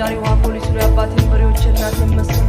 ዛሬዋ ፖሊስ ነው ያባቴን በሬዎች እናቴን መስሉ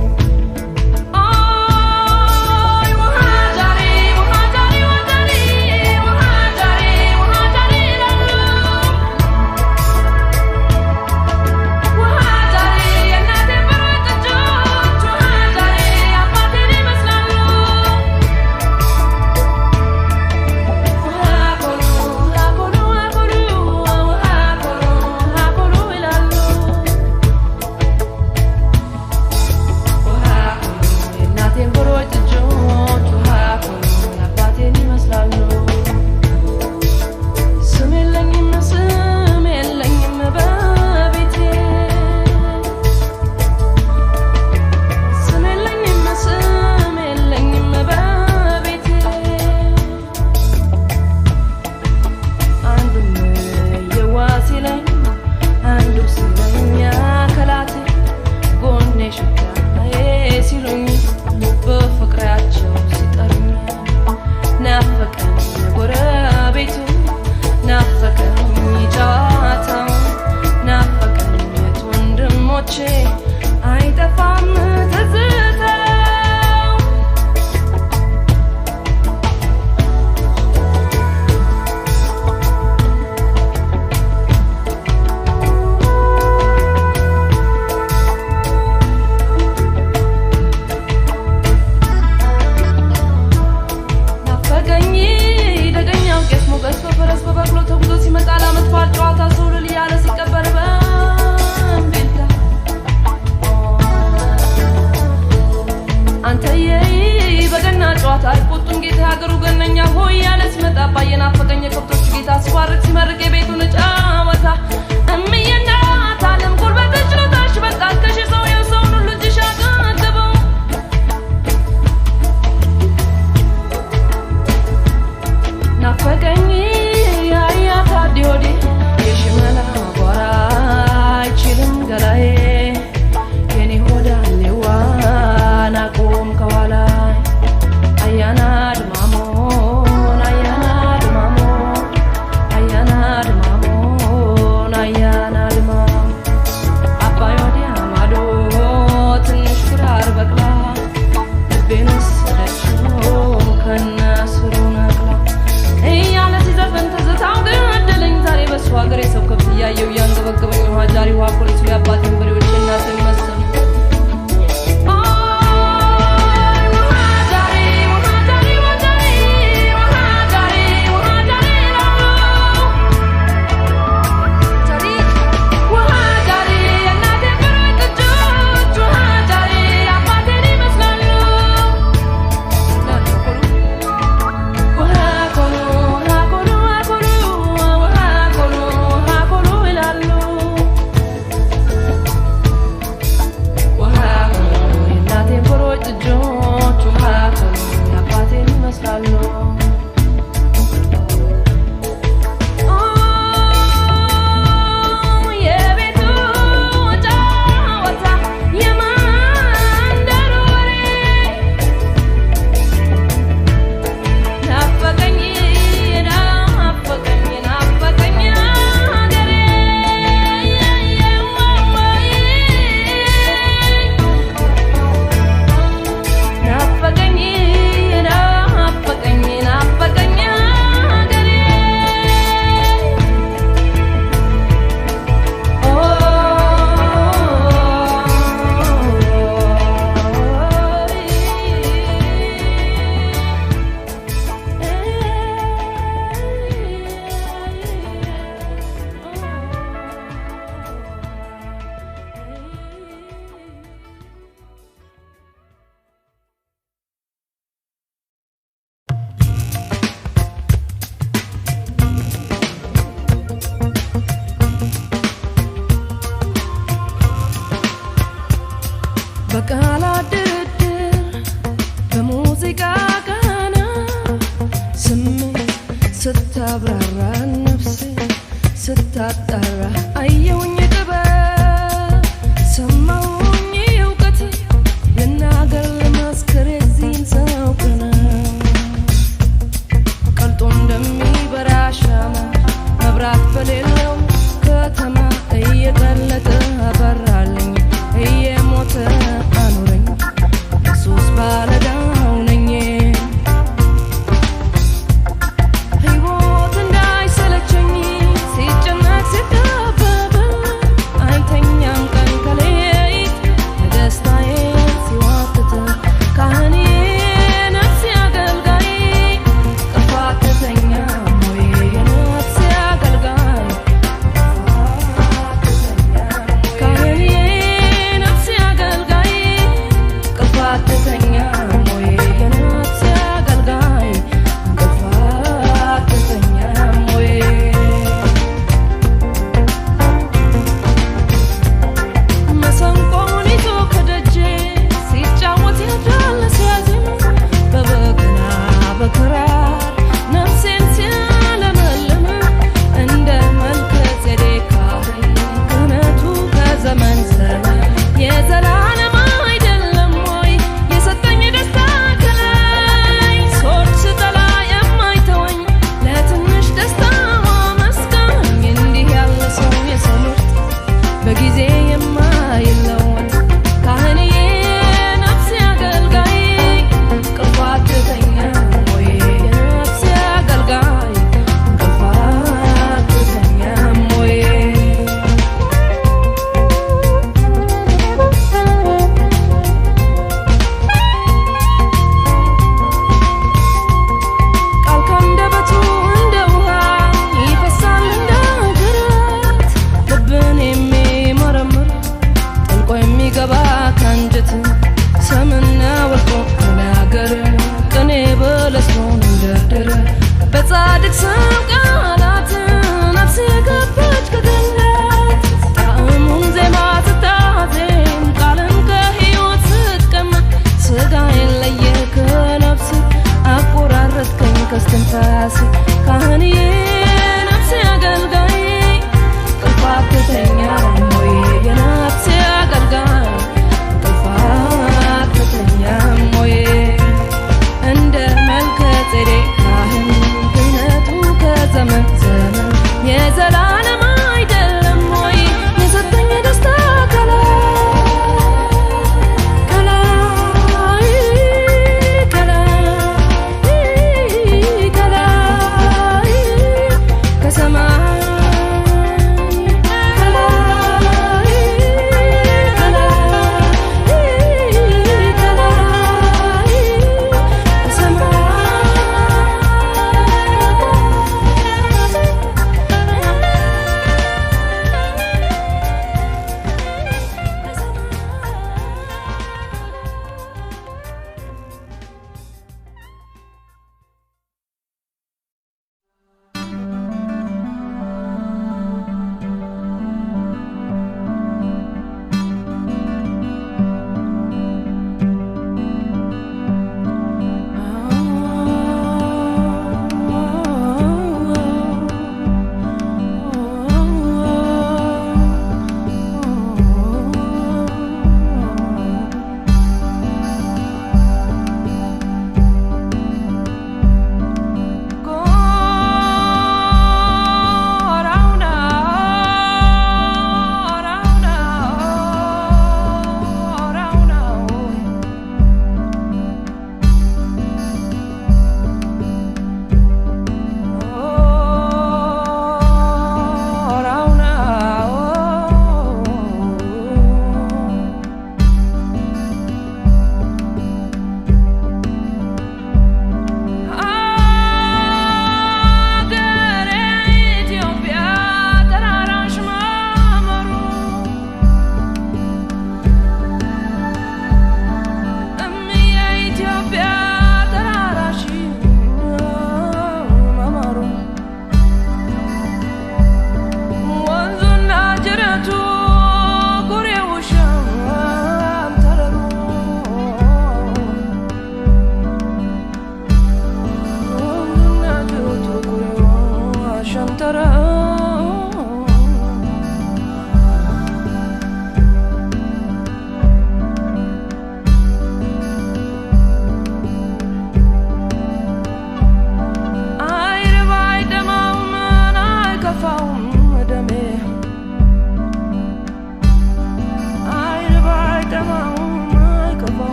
በቃላት ድርድር በሙዚቃ ቃና ስሜት ስታብራራ ነፍሴ ስታጣራ አየሁኝ ጥበብ ሰማሁኝ እውቀት ልናገር ልመስክር የዚህን ሰው ቅናት ቀልጦ እንደሚበራ ሻማ መብራት በሌለው ከተማ እየቀለጠ አበራልኝ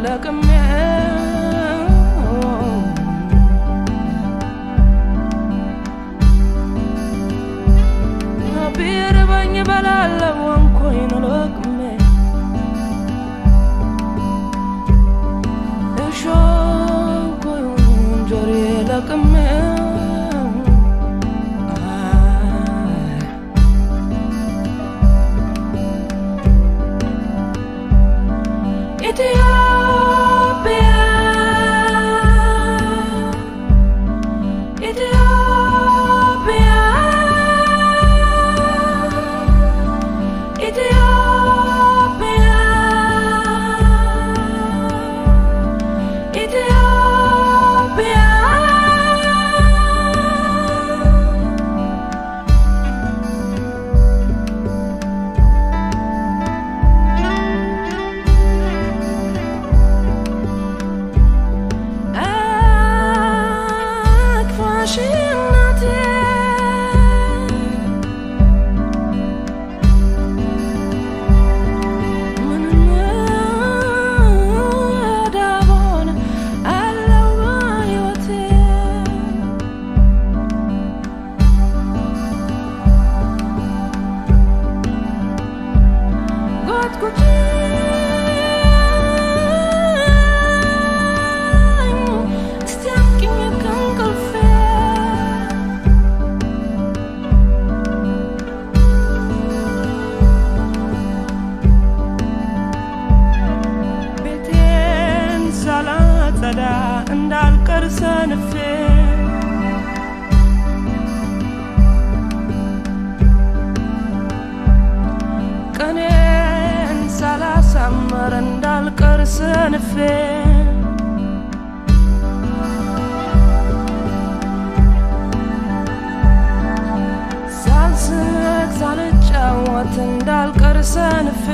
ለቅሜ ቢርበኝ በላለው እንኮይን ለቅሜ እሾንኮይን ጆሬ ለቅሜ እንዳልቀር ሰንፌ ቀኔን ሳላሳምር እንዳልቀር ሰንፌ ሳልስቅ ሳልጫወት እንዳልቀር ሰንፌ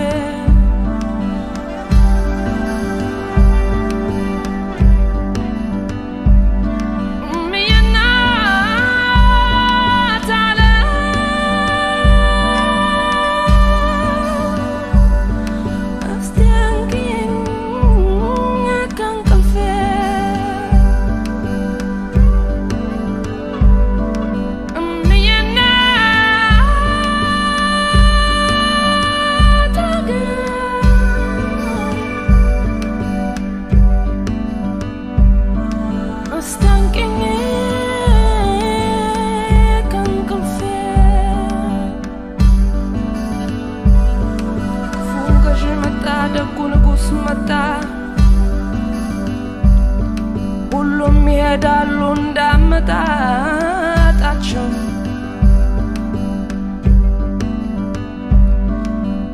ሁሉም ይሄዳሉ እንዳመጣጣቸው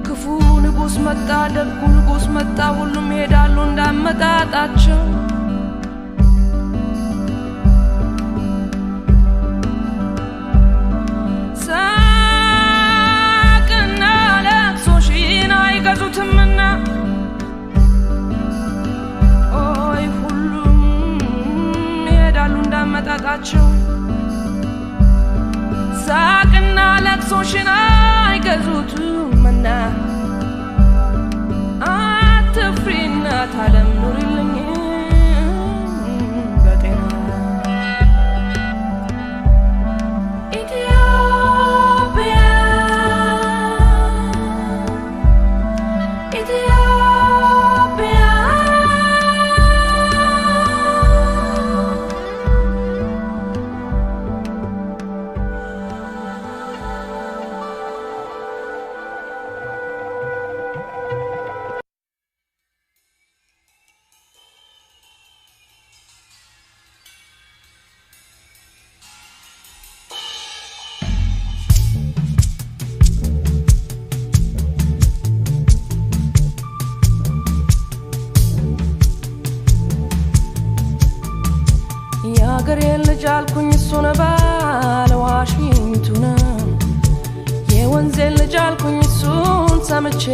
ክፉ ንጉስ መጣ ደጉ ንጉስ መጣ ሁሉም ይሄዳሉ እንዳመጣጣቸው ሳቅና ለቅሶሽን አይገዙትምና እንዳመጣጣቸው ሳቅና ለቅሶሽን አይገዙትምና አትፍሪ እናት ዓለም ኑሪልኝ በጤና ኢትዮጵያ የአገሬን ልጅ አልኩኝ እሱን ባለ ዋሽንቱን የወንዜን ልጅ አልኩኝ እሱን ሰምቼ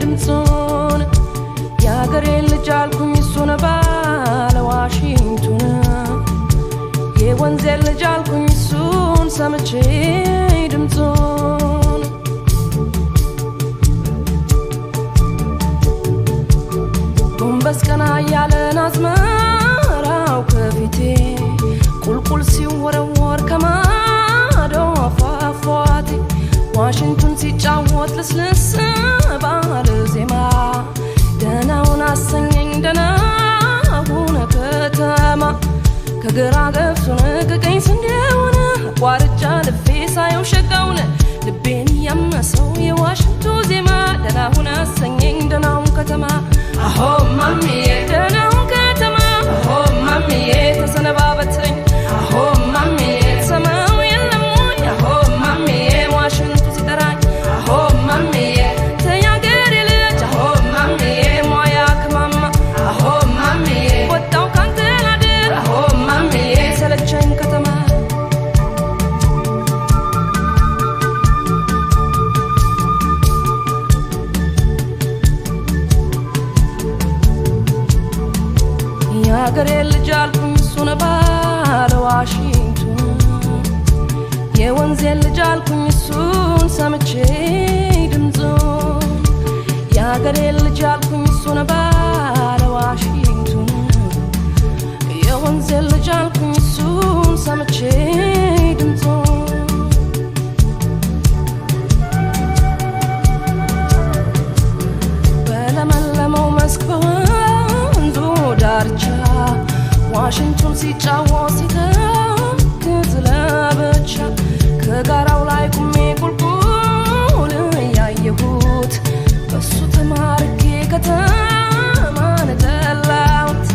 ድምፁን የአገሬን ልጅ አልኩኝ እሱን ባለ ዋሽንቱን የወንዜን ልጅ አልኩኝ እሱን ሰምቼ ድምፁን ቦምበ ጎንበስ ቀና ያለን አዝመራው ከፊቴ ቁልቁል ሲወረወር ከማዶ ፏፏቴ ዋሽንቱን ሲጫወት ልስልስ ባለ ዜማ ደህናውን አሰኘኝ ደህናውን ከተማ ከግራ ገብሱን ከቀኝ ስንዴውን አቋርጫ ልፌ ሳየው ሸጋውን ልቤን ያመሰው የዋሽንቱ ዜማ ደህናውን አሰኘኝ ደህናውን ከተማ አሆ ማሚዬ ደህናውን ከተማ አሆ ማሚዬ ተሰነባበተኝ አሆ ማሚዬ ሰማው የለም ወይ አሆ ማሚዬ ዋሽንቱ ሲጠራኝ አሆ ማሚዬ ተያገሬ ልጅ አሆ ማሚዬ ሟያ ከማማ አሆ ማሚዬ ወጣው ካንተ ላድር አሆ ማሚዬ ሰለቸኝ ከተማ ያገሬ ልጅ አልኩኝ እሱን ባለ ዋሽንቱን የወንዜ ልጅ አልኩኝ እሱን ሰምቼ ድምፁን ያገሬ ልጅ አልኩኝ እሱን ባለ ዋሽንቱን የወንዜ ልጅ አልኩኝ እሱን ሰምቼ ድምፁን በለመለመው መስክ በወንዙ ዳርቻ ዋሽንቱን ሲጫወት ሲተክዝ ለብቻ ከጋራው ላይ ቁሜ ቁልቁል ያየሁት በሱ ተማርኬ ከተማን ጠላሁት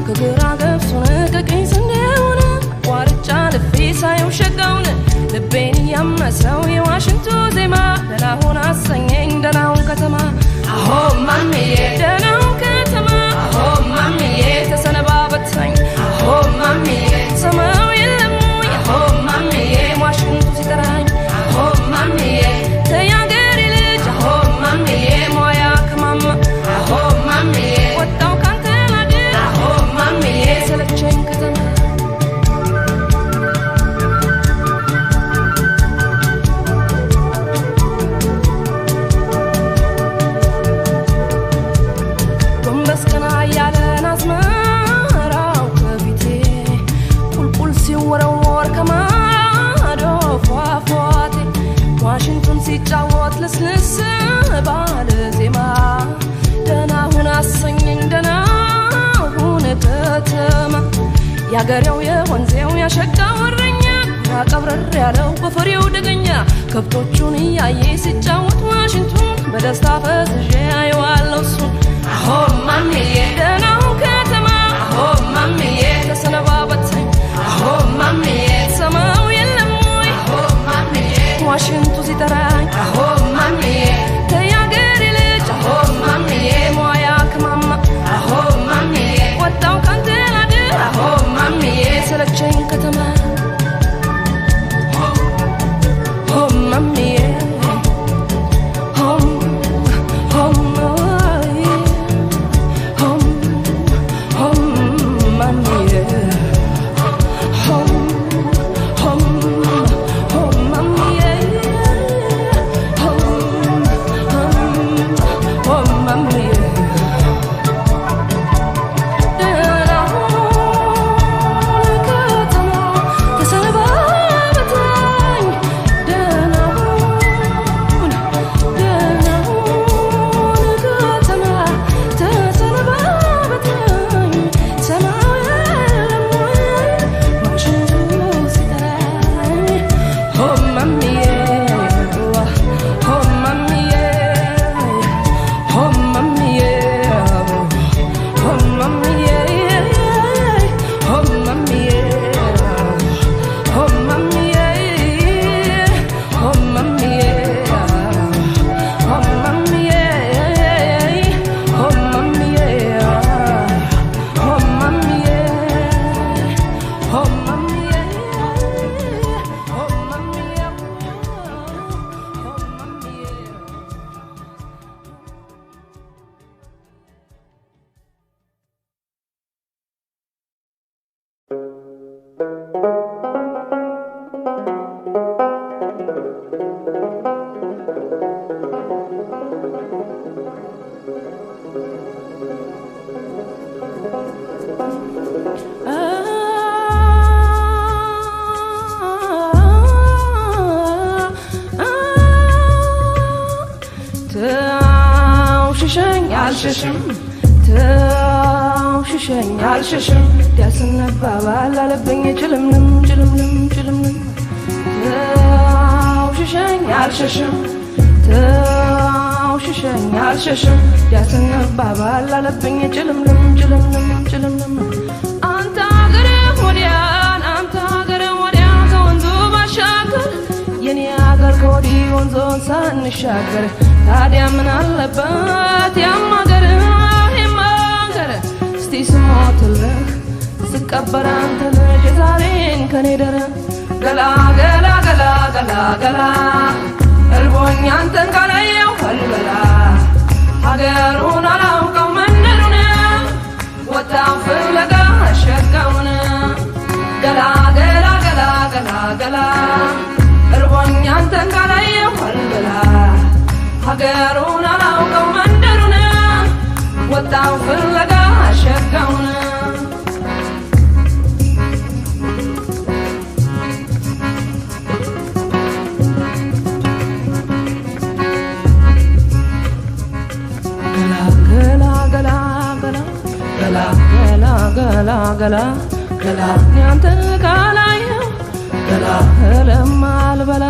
ከግራ ገብሱን ከቀኝ ስንዴውን አቋርጫ ልፌ ሳየው ሸጋውን ልቤን ያመሰው የዋሽንቱ ዜማ ደህናውን አሰኘኝ ደህናውን ከተማ አሆ ማሚዬ ደህናውን ከተማ አሆ ማሚዬ ተሰነባበተኝ አሆ ማሚዬ ሰማው የለም ወይ አሆ ማሚዬ ዋሽንቱ ሲጠራኝ አሆ ማሚዬ ተያገሬ ልጅ አሆ ማሚዬ ሟያ ከማማ አሆ ማሚዬ ወጣው ካንተ ላድር አሆ ማሚዬ ሰለቸኝ ከተማ ጎንበስ ቀና ያለን አዝመራው ከፊቴ ቁልቁል ሲወረወር ከማዶ ፏፏቴ ዋሽንቱን ሲጫወት ልስልስ ባለ ዜማ ደህናውን አሰኘኝ ደህናውን ከተማ ያገሬው የወንዜው ያሸጋው እረኛ ያቀብረር ያለው በፍሬው ደገኛ ከብቶቹን እያየ ሲጫወት ዋሽንቱን በደስታ ፈዝዤ አየዋለሁ እሱን አሆ ማሚዬ ደህናውን ከተማ አሆ ማሚዬ ተሰነባበተኝ አሆ ማሚዬ ሰማው የለም ወይ አሆ ማሚዬ ዋሽንቱ ሲጠራኝ አሆ ማሚዬ ተያገሬ ልጅ አሆ ማሚዬ ሟያ ከማማ አሆ ማሚዬ ወጣው ካንተ ላድር አሆ ማሚዬ ሰለቸኝ ከተማ ሆ ማሚዬ home አልሸሽም ተውሽሸኝ አልሸሽም ዳስነባባል አለብኝ ጭልምልም ጭልምልም ጭልምልም ተውሽሸኝ አልሸሽም ተውሽሸኝ አልሸሽም ዳስነባባል አለብኝ ጭልምልም ጭልምልም ጭልምልም አንተ አገር ወዲያን አንተ አገር ወዲያ ከወንዙ ባሻገር የኔ አገር ከወዲህ ወንዙን ሳንሻገር ታዲያ ምን አለበት ያም አገር ይህም አገር እስቲ ስሞትልህ ስቀበር አንተ ልጅ ዛሬን ከኔ ደረ ገላ ገላ ገላ ገላ ገላ እርቦኝ አንተን ካላየው አልበላ ሀገሩን አላውቀው መንደሩን ወጣው ፍለጋ ሸጋውን ገላ ገላ ገላ ገላ ገላ እርቦኝ አንተን ካላየው አልበላ ሀገሩን አላውቀው መንደሩን ወጣው ፍለጋ ሸጋውን ገላ ገላ ገላ ያንተን ካላየው ገላ ህልም አልበላ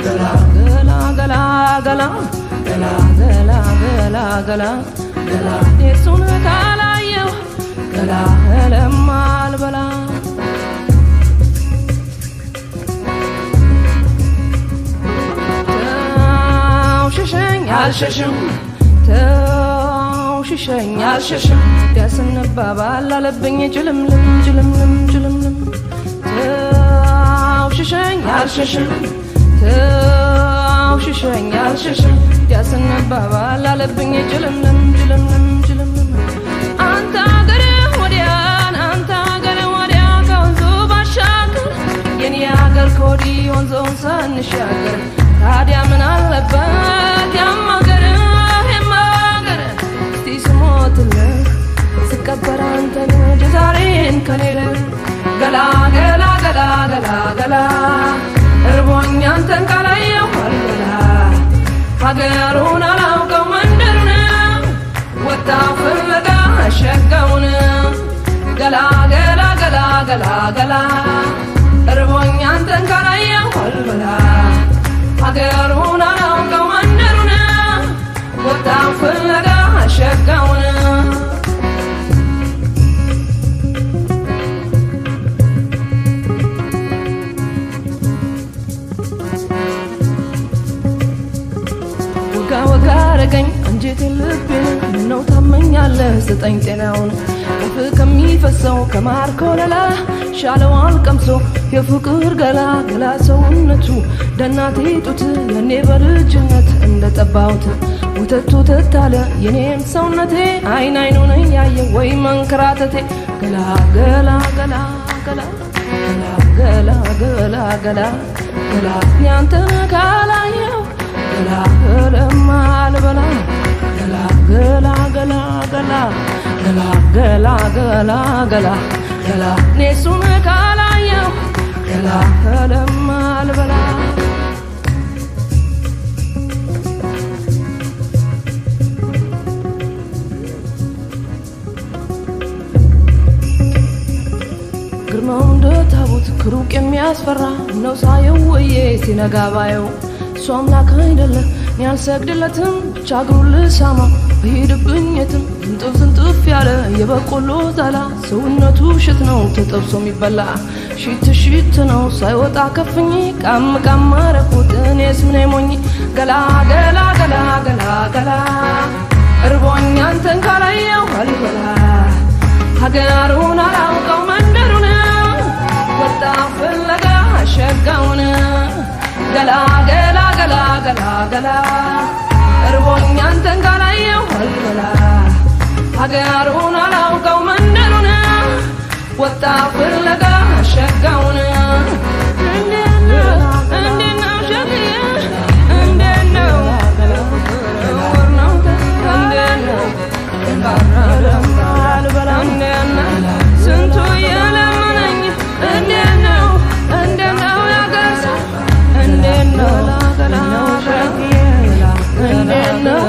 ገላ ገላ ገላ ገላ ገላ ገላ ገላ ገላ ገላ የሱን ካላየው ገላ ህልም አልበላ ተውሽሸኝ አልሸሽም ተውሽሸኝ አልሸሽም ዳስነባባል አለብኝ ጭልምልም ጭልምልም ጭልምልም ተውሽሸኝ አልሸሽም ተውሽሸኝ አልሸሽም ዳስነባባል አለብኝ ጭልምልም ጭልምልም ጭልምልም አንተ አገር ወዲያን አንተ አገር ወዲያ ከወንዙ ባሻገር የኔ አገር ከወዲህ ወንዙን ሳንሻገር ታዲያ ምን አለበት ያም አገር ይህም አገር እስቲ ስሞትልህ ስቀበር አንተ ልጅ ዛሬን ከኔ ደረ ገላ ገላ ገላ ገላ ገላ እርቦኝ አንተን ካላየው አልበላ ሀገሩን አላውቀው መንደሩን ወጣው ፍለጋ ሸጋውን ገላ ገላ ገላ ገላ ገላ እርቦኝ አንተን ካላየው አልበላ ሀገሩን አላውቀው መንደሩን ወጣው ፍለጋ ሸጋውን ወጋ አረገኝ አንጀቴን ልቤን ምነው ታመኛለህ ስጠኝ ጤናውን ከፍ ከሚፈሰው ከማር ኮለላ ሻለዋል ቀምሶ የፍቅር ገላ ገላ ሰውነቱ ደናቴ ጡት የኔ በልጅነት እንደ ጠባውት ወተቱ ተታለ የኔም ሰውነቴ አይን አይኑን ያየ ወይ መንከራተቴ ገላ ገላ ገላ ገላ ገላ ገላ ገላ ገላ ያንተን ካላየው ገላ ህልም አልበላ ገላ ገላ ገላ ገላ ገላ ገላ ገላ ገላ ገላ እኔሱን ካላየው ገላ ህልም አልበላ ግርማው እንደ ታቦት ከሩቅ የሚያስፈራ ነው ሳየው ወዬ ሲነጋ ባየው እሱ አምላክ አይደለም እኔ አልሰግድለትም ብቻ እግሩን ልሳማ በሄድብኝ የትም ዝንጥፍ ዝንጥፍ ያለ የበቆሎ ዛላ ሰውነቱ ሽት ነው ተጠብሶ የሚበላ ሽት ሽት ነው ሳይወጣ ከፍኝ ቃም ቃም አረኩት እኔስ ምን ሞኝ ገላ ገላ ገላ ገላ ገላ እርቦኝ አንተን ካላየው አልበላ ሀገሩን አላውቀው መንደሩን ወጣው ፍለጋ ሸጋውን ገላ ገላ ገላ ገላ ገላ እርቦኝ አንተን ካላየው አልበላ ሀገሩን አላውቀው መንደሩን ወጣው ፍለጋ ሸጋውን እንዴት ነው ሸግዬ እንዴት ነው ወር ነው እንዴት ነው አልበላ እንዴት ነው ስንቱ የለመነኝ እንዴት ነው ያገር ሰው እንዴት ነው ሸግዬ እንዴት ነው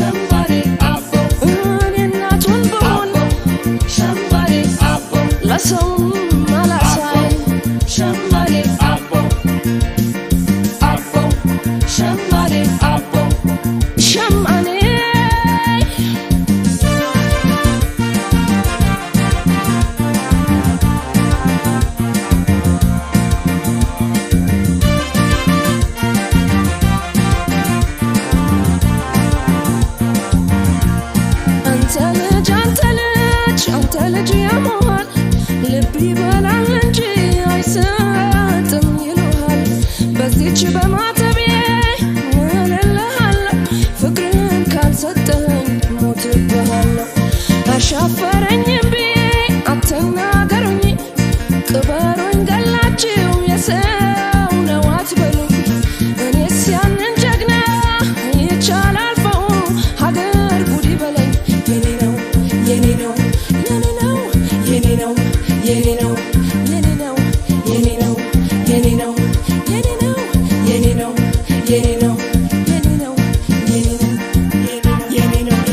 ሸማኔ አቦ እኔ እናቱን ብሆን ሸማኔ አቦ ለሰውም አላሳይ ሸማኔ አቦ አቦ ሸማኔ አቦ ሸማኔ አንተ ልጅ የመሆን ልብ ይበላል እንጂ አይሰጥም ይሉሃል። በዚች በማተቤ እልልሃለሁ ፍቅርን ካልሰጠኝ ሞትብሃለሁ። አሻፈረኝ እምቢ አትናገሩኝ ቅበሩኝ ገላችሁ የሰው ነው አትበሉኝ። እኔስ ያንን ጀግና ይቻላል ፈው ሀገር ጉድ ይበለኝ የኔ ነው የኔ ነው የኔ ነው የኔ ነው የኔ ነው የኔ ነው የኔ ነው የኔ ነው የኔ ነው የኔ ነው የኔ ነው የኔ ነው የኔ ነው የኔ ነው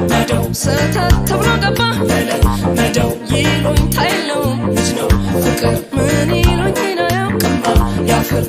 Nado ሰተት ብሎ ገባ ይሉኝ ታይለው ፍቅር ምን ይሉኝ አያውቅም ያፍር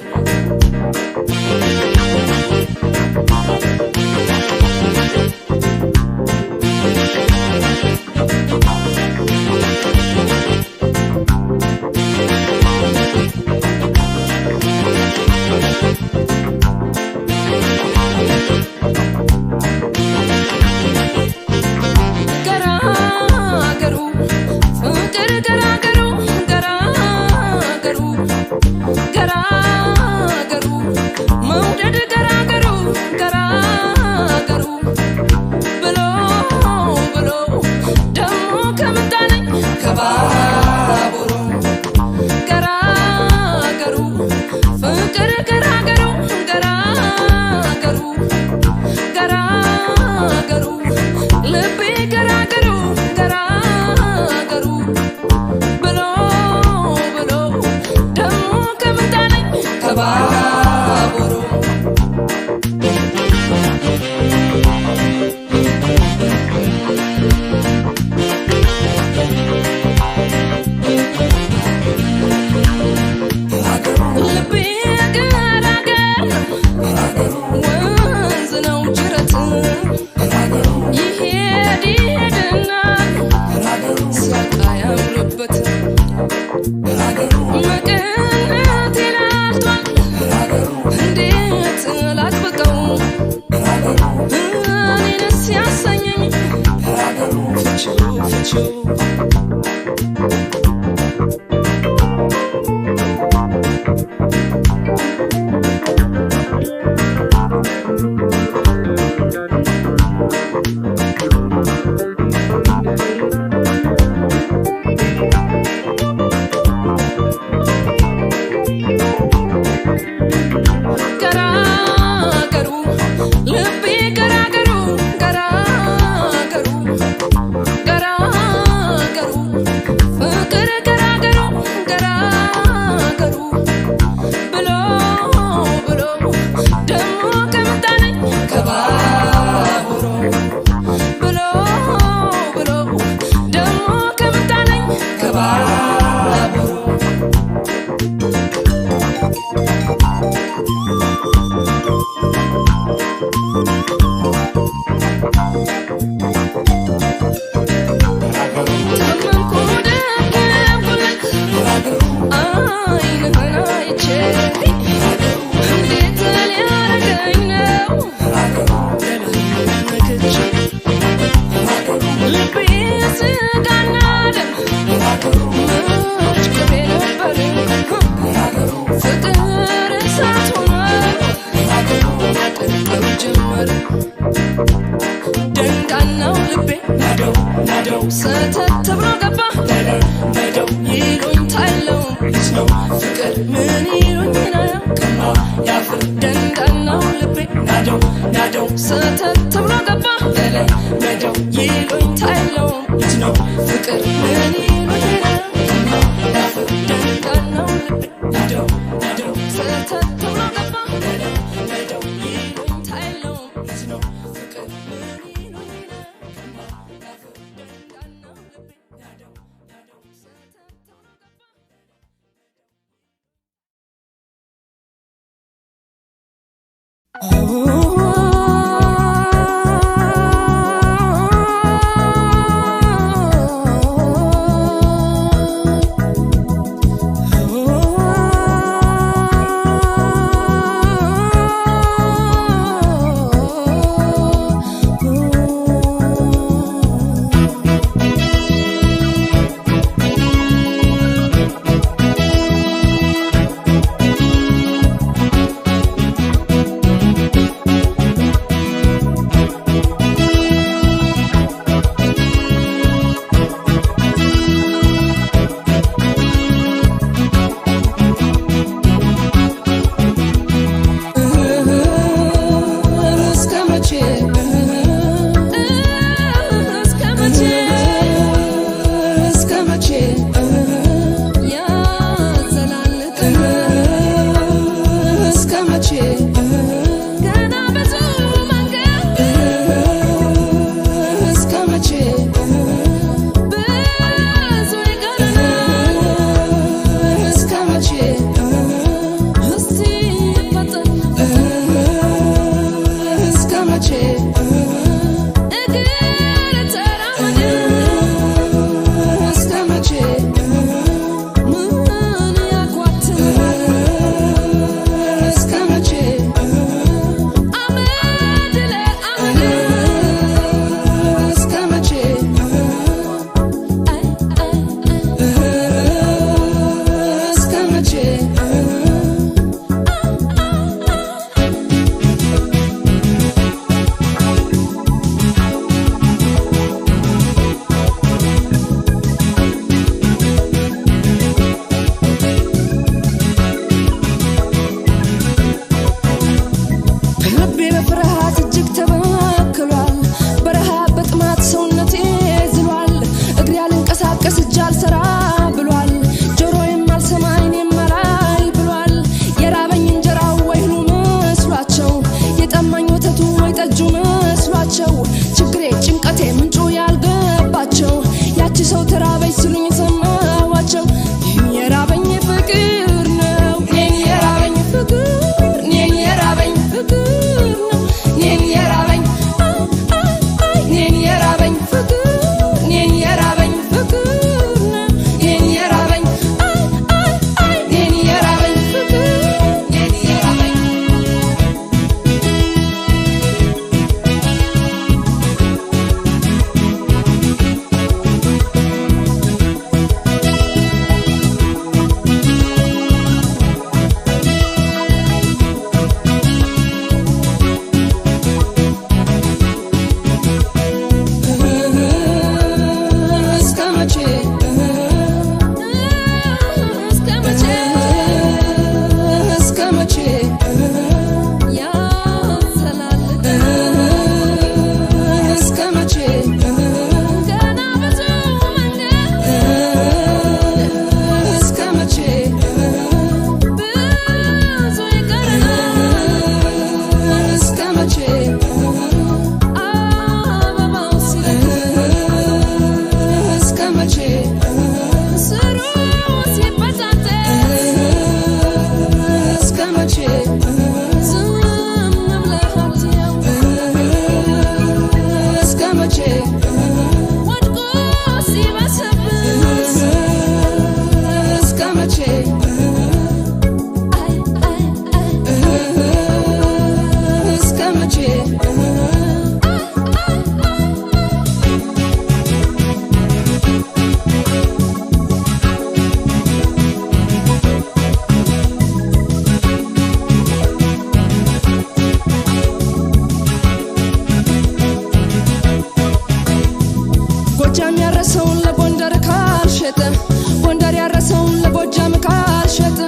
ለጎጃም ካልሸጠ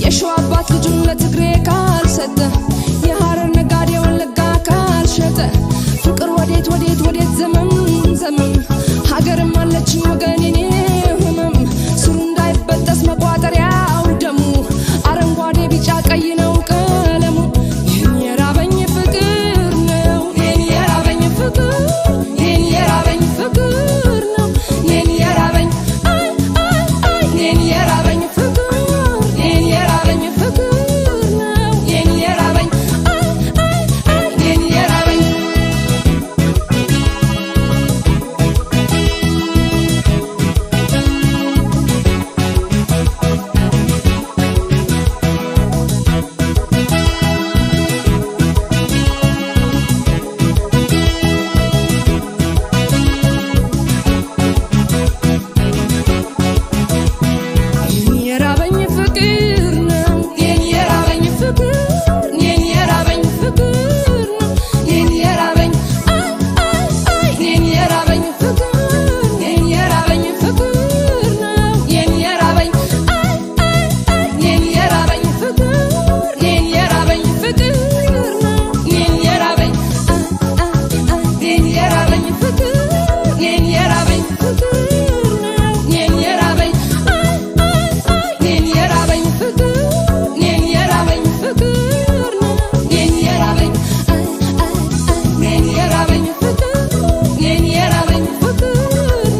የሸዋ አባት ልጁን ለትግሬ ካልሰጠ የሐረር ነጋዴ ወለጋ ካልሸጠ ፍቅር ወዴት ወዴት ወዴት ዘመም ዘመም ሀገርም አለችኝ ወገን የኔ ህመም ስሩ እንዳይበጠስ መቋጠሪያው ደሙ አረንጓዴ ቢጫ ቀይ ነው ቀለሙ ይህን የራበኝ ፍቅር ነው ይህን የራበኝ ፍቅር ይህን የራበኝ ፍቅር ነው ይህን የራበኝ አይ አይ አይ ይህን የራበኝ ፍቅር ይህን የራበኝ ፍቅር ነው ይህን የራበኝ አይ አይ አይ ይህን የራበኝ የራበኝ ፍቅር ነው የኔ የራበኝ ፍቅር የኔ የራበኝ ፍቅር ነው የኔ የራበኝ አይ አይ አይ የኔ የራበኝ ፍቅር የኔ የራበኝ ፍቅር ነው የኔ የራበኝ አይ አይ አይ የኔ የራበኝ ፍቅር የኔ የራበኝ ፍቅር ነው የኔ የራበኝ አይ አይ አይ የኔ የራበኝ ፍቅር የኔ የራበኝ ፍቅር ነው የኔ የራበኝ አይ አይ አይ የኔ የራበኝ ፍቅር የኔ የራበኝ ፍቅር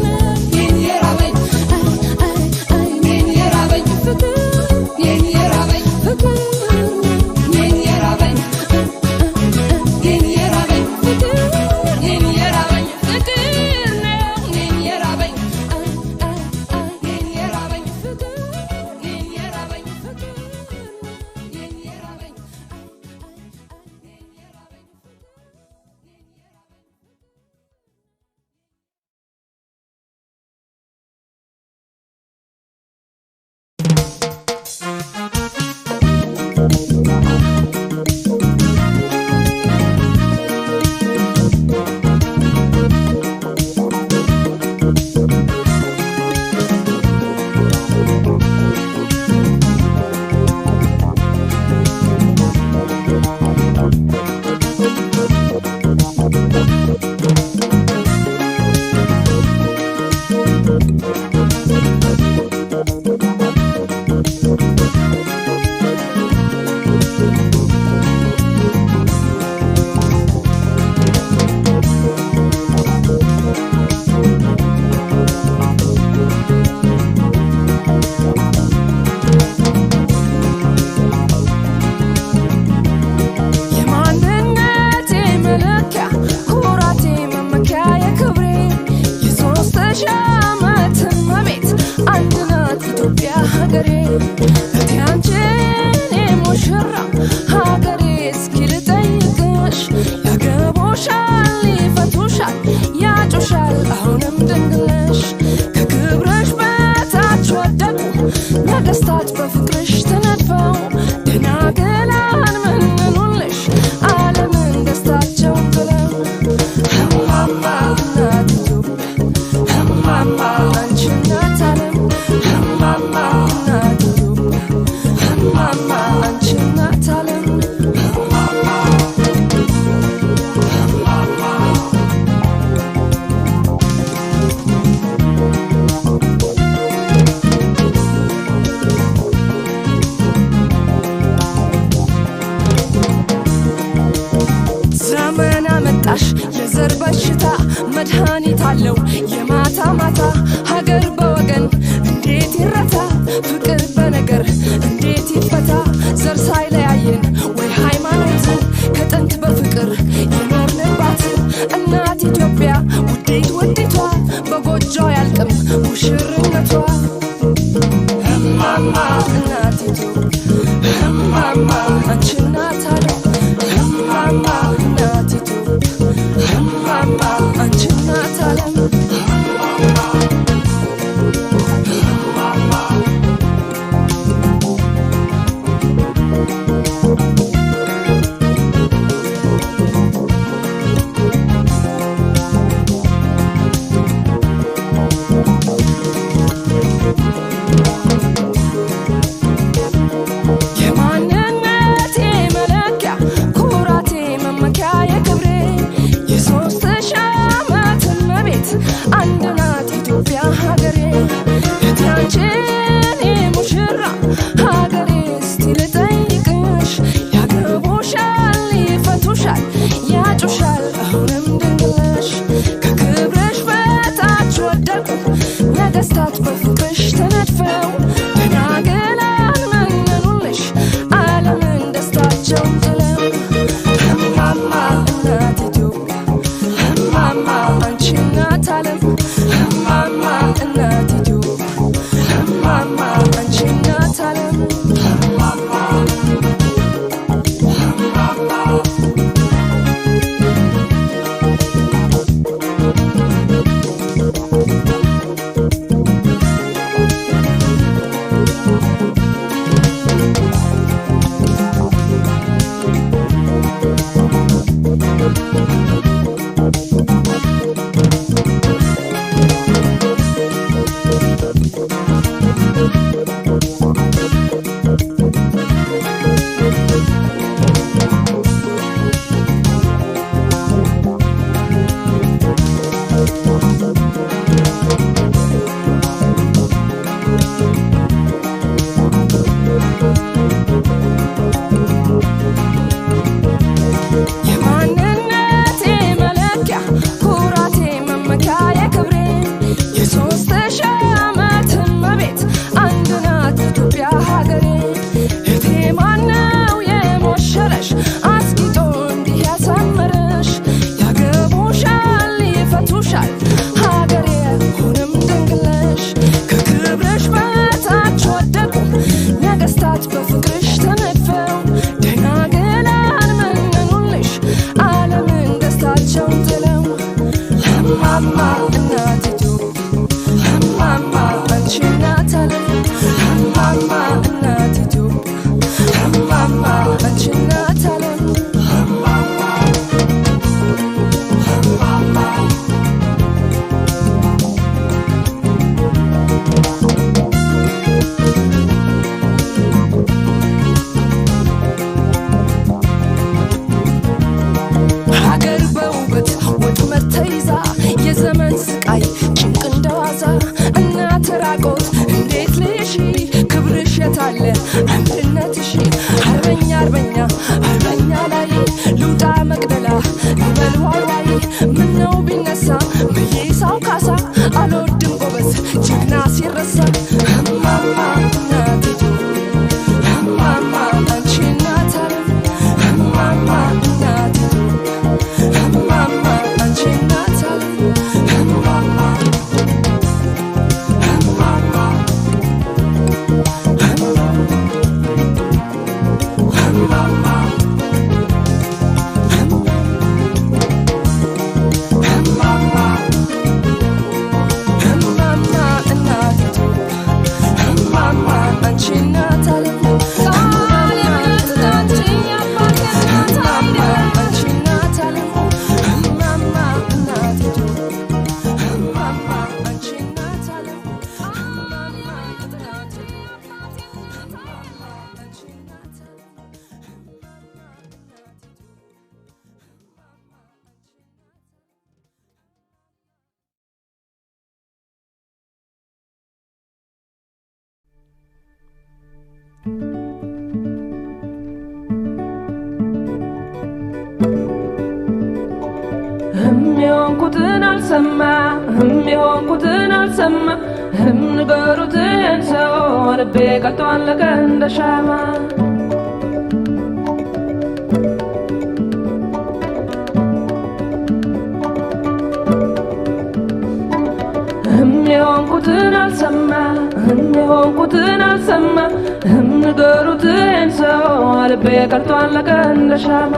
ነው የኔ የራበኝ አይ አይ አይ የኔ የራበኝ ፍቅር የኔ የራበኝ ፍቅር ነው የኔ የራበኝ አይ አይ አይ የኔ የራበኝ ፍቅር የኔ የራበኝ ፍቅር ነው የኔ የራበኝ አይ አይ አይ የኔ የራበኝ ፍቅር የኔ የራበኝ ፍቅር ነው የኔ የራበኝ አይ አይ አይ የኔ የራበኝ ፍቅር የኔ የራበኝ ፍቅር ነው የኔ የራበኝ አይ የማንነቴ መለኪያ ኩራቴ መመኪያ የክብሬ የሦስት ሺህ ዓመት እመቤት አንድ ናት ኢትዮጵያ ሀገሬ እቴ አንቺ የኔ ሙሽራ ሀገሬ እስኪ ልጠይቅሽ ያገቡሻል ይፈቱሻል ያጩሻል አሁንም ድንግል ነሽ ከክብርሽ በታች ወደቁ ነገሥታት በፍቅርሽ ተነድፈው ደናግላን መንኑልሽ ዓለምን ደስታቸውን ብለው እማማ እናት ኢትዮጵያ እማማ አንቺ እናት ዓለም እማማ እናት ኢትዮጵያ እማማ አንቺ እናት ዓለም ዘመን አመጣሽ የዘር በሽታ መድኃኒት አለው የማታ ማታ ሀገር በወገን እንዴት ይረታ ፍቅር በነገር እንዴት ይፈታ ዘር ሳይለያየን ወይ ሃይማኖት ከጥንት በፍቅር የኖርንባት እናት ኢትዮጵያ ውዴት ውዲቷ በጎጆ ያልቅም ሙሽርነቷ እማማ እናት ኢትዮጵያ እማማ አንቺ እናት ዓለም እማማ እናት ኢትዮጵያ እማማ አንቺ እናት ዓለም የሆንኩትን አልሰማ የሆንኩትን አልሰማ ንገሩትን ሰው ልቤ ቀልጦ አለቀ እንደ ሻማ የሆንኩትን አልሰማ የሆንኩትን አልሰማ ንገሩትን ሰው ልቤ ቀልጦ አለቀ እንደ ሻማ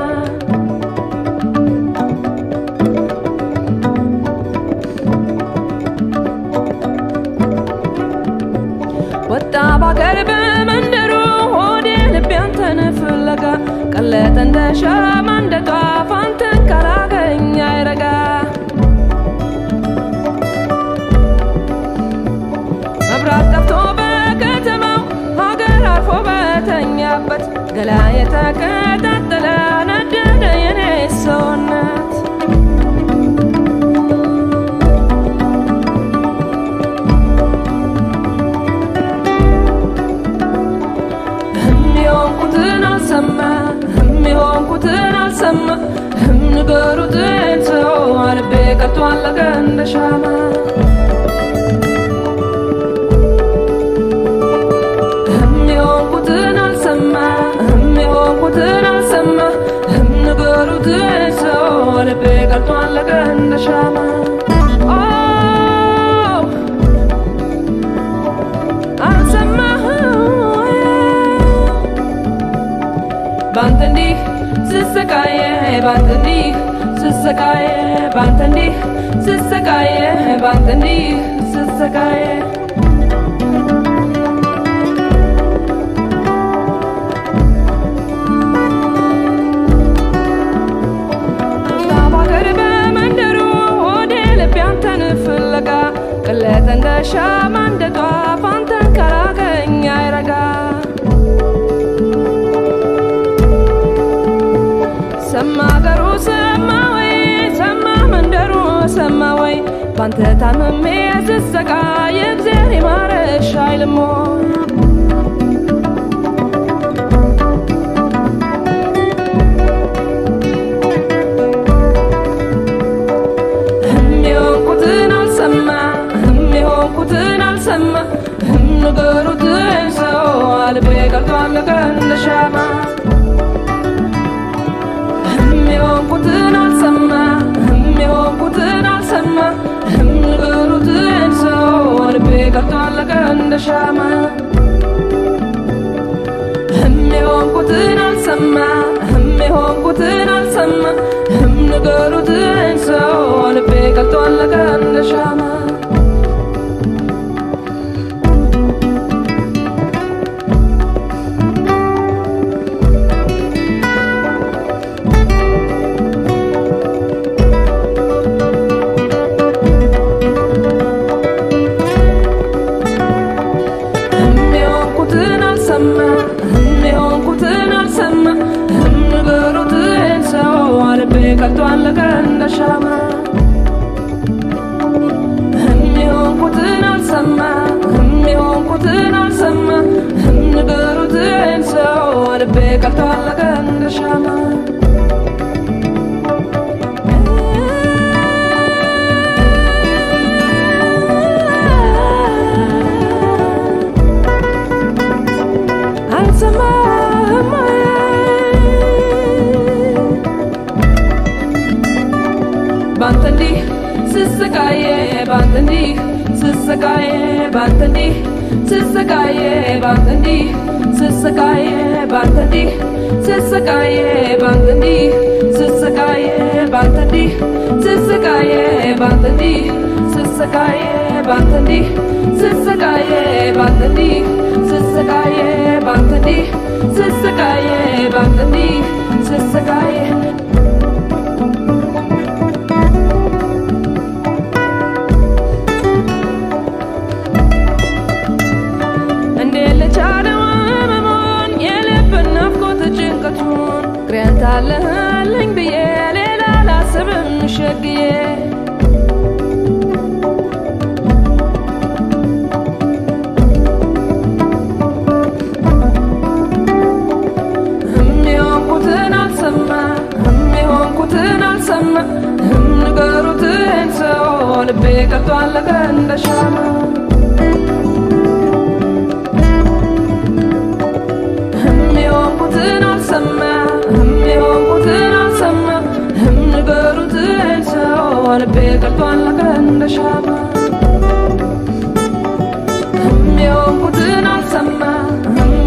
ወጣ ባገር በመንደሩ ሆዴ ልቤ አንተን ፍለጋ ቀለጠ እንደ ሻማ እንደ ጧፍ አንተን ካላገኝ አይረጋ መብራት ጠፍቶ በከተማው ሀገር አርፎ በተኛበት ገላ የተቀጣጠለ ነደደ የኔ ሰውነት የሆንኩትን አልሰማ ንገሩትን ሰው ልቤ ቀልጦ አለቀ እንደ ሻማ የሆንኩትን አልሰማ የሆንኩትን አልሰማ ንገሩትን ሰው ልቤ ቀልጦ አለቀ እንደ ሻማ ባንተ እንዲህ ስሰቃየ ባንተ እንዲህ ስሰቃየ ባንተ እንዲህ ስሰቃየ ባንተ እንዲህ ስሰቃየ ባገር በመንደሩ ሆዴ ልቤ አንተን ፍለጋ ቀለጠ እንደ ሻማ እንደ ጧፍ አንተን ካላገኝ አይረጋ ሰማ አገሩ ሰማ ወይ ሰማ መንደሩ ሰማ ወይ ባንተ ታምሜ ስሰቃይ የእግዚአብሔር ይማረሽ አይልም የሆንኩትን አልሰማ የሆንኩትን አልሰማ ንገሩትን ሰው ልቤ ቀልጦ አለቀ እንደ ሻማ የሆንኩትን አልሰማ የሆንኩትን አልሰማ ንገሩትን ሰው ልቤ ቀልጦ አለቀ እንደ ሻማ የሆንኩትን አልሰማ የሆንኩትን አልሰማ ንገሩትን ሰው ልቤ ቀልጦ አለቀ እንደ ሻማ የሆንኩትን አልሰማ ንገሩትን ሰው ልቤ ቀልጦ አለቀ እንደ ሻማ የሆንኩትን አልሰማ የሆንኩትን አልሰማ ንገሩትን ሰው ልቤ ቀልጦ አለቀ እንደ ሻማ ባንተ እንዲህ ስሰቃየ ባንተ እንዲህ ስሰቃየ ባንተ እንዲህ ስሰቃየ ባንተ እንዲህ ስሰቃየ ባንተ እንዲህ ስሰቃየ ባንተ እንዲህ ስሰቃየ ባንተ እንዲህ ስሰቃየ ባንተ እንዲህ ስሰቃየ ባንተ እንዲህ ስሰቃየ ባንተ እንዲህ ስሰቃየ ባንተ እንዲህ ስሰቃየ ባንተ እንዲህ ስሰቃየ ግሬንታለህልኝ ብዬ ሌላ ላስብም ሸግዬ የሆንኩትን አልሰማ የሆንኩትን አልሰማ ንገሩትን ልቤ ቀልጦ አለቀ እንደ ሻማ የሆንኩትን አልሰማ የሆንኩትን አልሰማ ንገሩት ሰው ልቤ ቀልጦ አለቀ እንደ ሻማ የሆንኩትን አልሰማ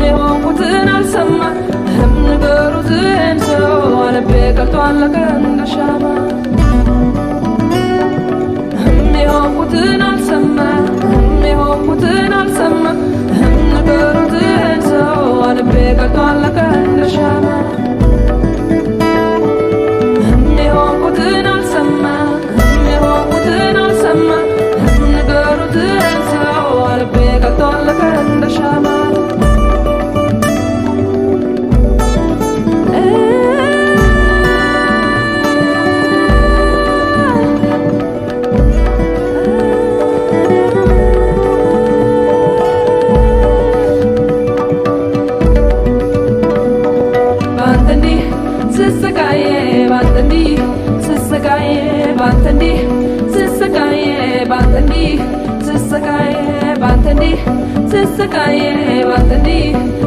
የሆንኩትን አልሰማ ንገሩት ሰው ልቤ ቀልጦ አለቀ እንደ ሻማ የሆንኩትን አልሰማ የሆንኩትን አልሰማ ንገሩት ሰው ልቤ ቀልጦ አለቀ እንደ ሻማ የሆንኩትን አልሰማ የሆንኩትን አልሰማ ንገሩት ሰው ልቤ ቀልጦ አለቀ እንደ ሻማ Sisakaye, Bantandi,